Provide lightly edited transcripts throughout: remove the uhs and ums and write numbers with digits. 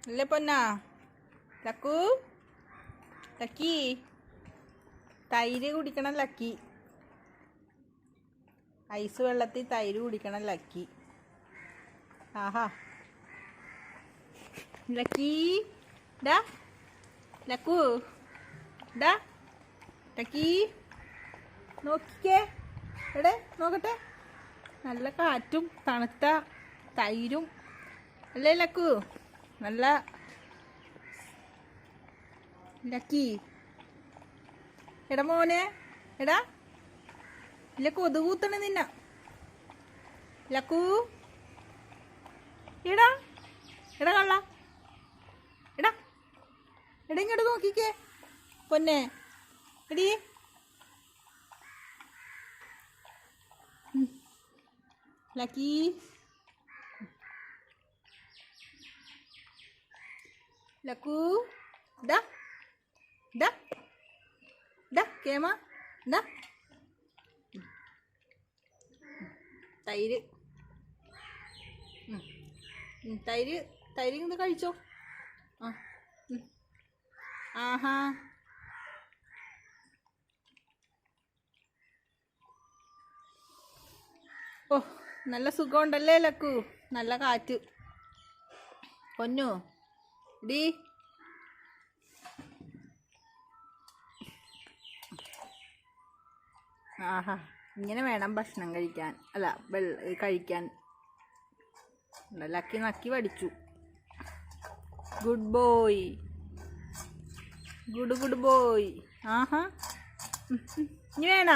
അല്ലേ പൊന്നാ? ലക്കു, ലക്കി തൈര് കുടിക്കണം ലക്കി. ഐസ് വെള്ളത്തിൽ തൈര് കുടിക്കണം ലക്കി. ആഹാ ലക്കി ഡാ, ലക്കു ഡാ, ലക്കി നോക്കിക്കേ. എടേ നോക്കട്ടെ, നല്ല കാറ്റും തണുത്ത തൈരും അല്ലേ ലക്കു? നല്ല ലക്കി. എടാ മോനെ, എടാ ഇല്ല കൊതുകൂത്തണ നിന്ന ലക്കു. എടാ എടാ കള്ള, എടാ എടാ ഇങ്ങോട്ട് നോക്കിക്കേ പൊന്നെ. എടീ ലക്കി, ലക്കു ഡാ ഡാ ഡാ കേമ ഡാ. തൈര് തൈര് തൈര് ഇന്ന് കഴിച്ചോ. ആ ആഹാ ഓ നല്ല സുഖമുണ്ടല്ലേ ലക്കു? നല്ല കാറ്റ് പൊന്നു ഡീ. ആഹാ ഇങ്ങനെ വേണം ഭക്ഷണം കഴിക്കാൻ. അല്ല കഴിക്കാൻ. ലക്കി നക്കി പഠിച്ചു. Good boy, good boy. ആഹാ ഇനി വേണ?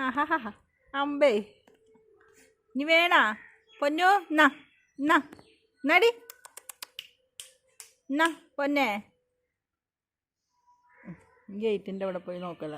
ആഹാ അമ്പേ ഇനി വേണ പൊന്നു? എന്നാ എന്നാ എന്നാടി എന്നാ പൊന്നെ. ഗേറ്റിൻ്റെ അവിടെ പോയി നോക്കല.